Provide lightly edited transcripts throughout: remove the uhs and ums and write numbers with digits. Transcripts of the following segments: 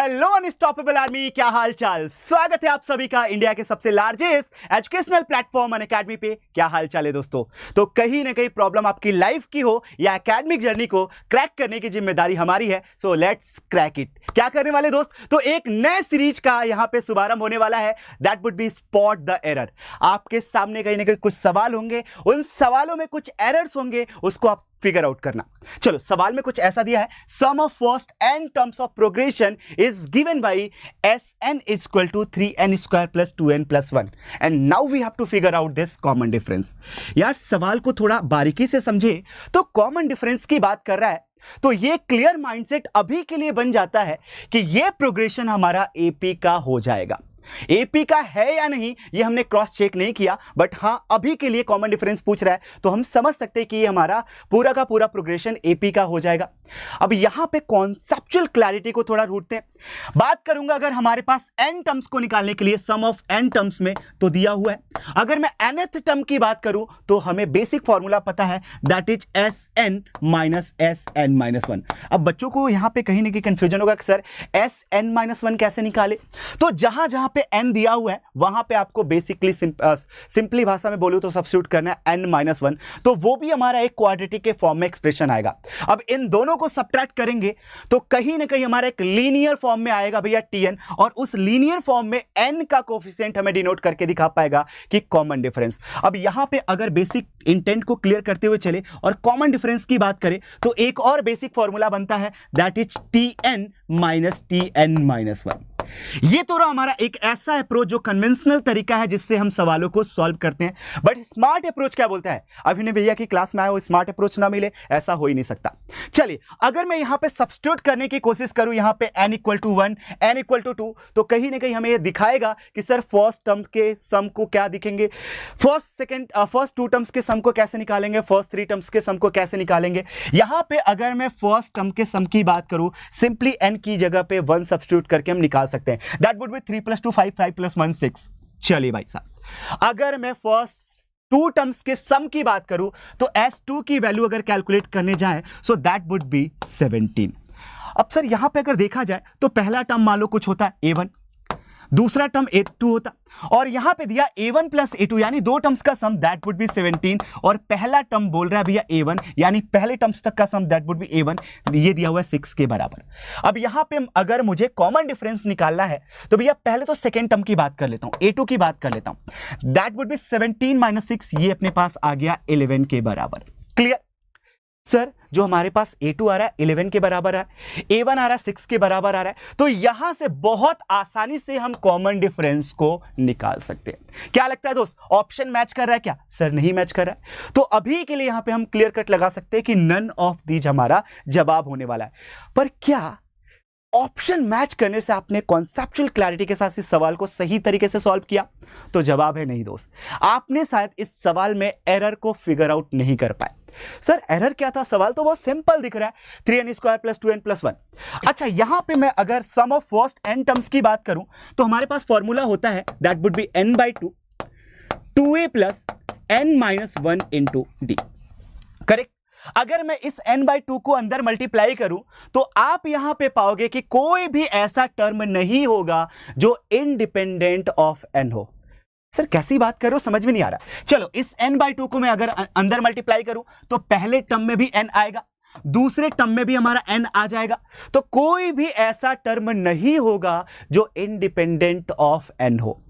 Hello unstoppable army, क्या हाल चाल। स्वागत है आप सभी का इंडिया के सबसे लार्जेस्ट एजुकेशनल प्लेटफॉर्म अनअकैडमी पे। क्या हाल चाल है दोस्तों। तो कहीं ना कहीं प्रॉब्लम आपकी लाइफ की हो या एकेडमिक जर्नी को क्रैक करने की जिम्मेदारी हमारी है। So let's crack it. क्या करने वाले दोस्त, तो एक नए सीरीज का यहां पे शुभारंभ होने वाला है। That would be spot the error. आपके सामने कहीं ना कहीं कुछ सवाल होंगे, उन सवालों में कुछ एरर्स होंगे, उसको आप फिगर आउट करना। चलो, सवाल में कुछ ऐसा दिया है, sum of first n terms of progression is given by Sn is equal to 3n square plus 2n plus 1 and now we have to figure out this common difference। यार सवाल को थोड़ा बारीकी से समझे तो कॉमन डिफरेंस की बात कर रहा है, तो ये क्लियर माइंडसेट अभी के लिए बन जाता है कि ये प्रोग्रेशन हमारा एपी का हो जाएगा। एपी का है या नहीं ये हमने क्रॉस चेक नहीं किया, बट हां अभी के लिए कॉमन डिफरेंस पूछ रहा है तो हम समझ सकते हैं कि ये हमारा पूरा का पूरा प्रोग्रेशन एपी का हो जाएगा। अब यहां पे कॉन्सेप्चुअल क्लैरिटी को थोड़ा ढूंढते हैं। बात करूंगा अगर हमारे पास n टर्म्स को निकालने के लिए सम ऑफ n टर्म्स में तो दिया हुआ है। अगर मैं nth टर्म की बात करूं तो हमें बेसिक फॉर्मूला पता है, that is Sn minus Sn minus 1। अब बच्चों को यहां पे कहीं ना कहीं कंफ्यूजन होगा कि सर Sn माइनस 1 कैसे निकाले। तो जहां जहां पे n दिया हुआ है वहां पे आपको बेसिकली सिंपली भाषा में बोलूं तो सब्स्टिट्यूट करना है n माइनस 1, तो वो भी हमारा एक क्वाड्रेटिक के फॉर्म में एक्सप्रेशन आएगा। अब इन दोनों को सब्ट्रैक्ट करेंगे तो कहीं ना कहीं हमारा एक लीनियर फॉर्म में आएगा भैया tn, और उस लीनियर फॉर्म में n का कोफिशिएंट हमें डिनोट करके दिखा पाएगा कि कॉमन डिफरेंस। अब यहां पे अगर बेसिक इंटेंट को क्लियर करते हुए चले और कॉमन डिफरेंस की बात करें तो एक और बेसिक फॉर्मूला बनता है, that is tn minus tn minus 1। ये तो रहा हमारा एक ऐसा अप्रोच जो कन्वेंशनल तरीका है जिससे हम सवालों को सॉल्व करते हैं। बट स्मार्ट अप्रोच क्या बोलता है, अभी ने भैया की क्लास में आया वो स्मार्ट अप्रोच ना मिले, ऐसा हो ही नहीं सकता। चलिए, अगर मैं यहां पे सब्स्टिट्यूट करने की कोशिश करूं, यहां पे n equal to 1 n equal to 2, तो कहीं ना कहीं हमें ये दिखाएगा कि सर फर्स्ट टर्म के सम को क्या दिखेंगे, फर्स्ट 2 टर्म्स के सम को कैसे निकालेंगे, फर्स्ट 3 टर्म्स के सम को कैसे निकालेंगे। यहां पे अगर मैं फर्स्ट टर्म के सम की बात करूं, सिंपली n की जगह पे 1 सब्स्टिट्यूट करके हम निकाल सकते हैं। That would be 3 plus 2 5 5 plus 1 6। चलिए भाई साहब, अगर मैं फर्स्ट 2 टर्म्स के सम की बात करूं तो S2 की वैल्यू अगर कैलकुलेट करने जाए सो दैट वुड बी 17। अब सर यहां पे अगर देखा जाए तो पहला टर्म मान लो कुछ होता है A1, दूसरा टर्म A2 होता, और यहां पे दिया A1 प्लस A2 यानी 2 टर्म्स का सम दैट वुड बी 17, और पहला टर्म बोल रहा है भैया A1 यानी पहले टर्म्स तक का सम दैट वुड बी A1, ये दिया हुआ है 6 के बराबर। अब यहां पे अगर मुझे कॉमन डिफरेंस निकालना है तो भैया पहले तो सेकेंड टर्म की बात कर लेता हूं, A2 की बात कर लेता हूं। दैट वुड बी 17 माइनस 6, ये अपने पास आ गया 11 के बराबर। क्लियर सर, जो हमारे पास A2 आ रहा है 11 के बराबर है, A1 आ रहा है 6 के बराबर आ रहा है, तो यहां से बहुत आसानी से हम कॉमन डिफरेंस को निकाल सकते हैं। क्या लगता है दोस्त, ऑप्शन मैच कर रहा है क्या? सर नहीं मैच कर रहा है, तो अभी के लिए यहां पे हम क्लियर कट लगा सकते हैं कि नन ऑफ दीज हमारा जवाब होने वाला है। पर क्या ऑप्शन मैच करने से आपने कॉन्सेप्चुअल क्लैरिटी के साथ इस सवाल को सही तरीके से सॉल्व किया? तो जवाब है नहीं दोस्त, आपने शायद इस सवाल में एरर को फिगर आउट नहीं कर पाए। सर एरर क्या था, सवाल तो बहुत सिंपल दिख रहा है, 3n square plus 2n plus 1। अच्छा, यहां पे मैं अगर सम ऑफ फर्स्ट n टर्म्स की बात करूं तो हमारे पास फॉर्मूला होता है, that would be n by 2 2a plus n minus 1 into D. Correct. अगर मैं इस n बाई 2 को अंदर मल्टीप्लाई करूं तो आप यहां पे पाओगे कि कोई भी ऐसा टर्म नहीं होगा जो इंडिपेंडेंट ऑफ n हो। सर कैसी बात कर रहे हो, समझ में नहीं आ रहा। चलो, इस n बाई 2 को मैं अगर अंदर मल्टीप्लाई करूं तो पहले टर्म में भी n आएगा, दूसरे टर्म में भी हमारा n आ जाएगा, तो कोई भी ऐसा टर्म नहीं होगा जो इंडिपेंडेंट ऑफ n हो।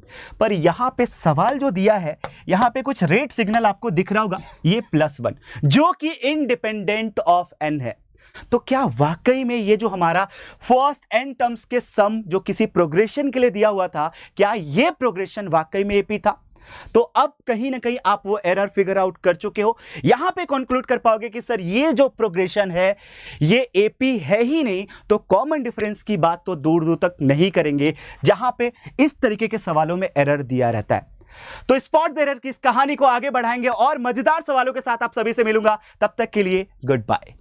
पर यहां पे सवाल जो दिया है, यहां पे कुछ रेड सिग्नल आपको दिख रहा होगा, ये +1 जो कि इंडिपेंडेंट ऑफ n है। तो क्या वाकई में ये जो हमारा फर्स्ट n टर्म्स के सम जो किसी प्रोग्रेशन के लिए दिया हुआ था, क्या ये प्रोग्रेशन वाकई में एपी था? तो अब कहीं ना कहीं आप वो एरर फिगर आउट कर चुके हो, यहां पे कंक्लूड कर पाओगे कि सर ये जो प्रोग्रेशन है ये एपी है ही नहीं, तो कॉमन डिफरेंस की बात तो दूर दूर तक नहीं करेंगे जहां पे इस तरीके के सवालों में एरर दिया रहता है। तो स्पॉट द एरर की इस कहानी को आगे बढ़ाएंगे और मजेदार सवालों के साथ आप सभी से मिलूंगा। तब तक के लिए गुड बाय।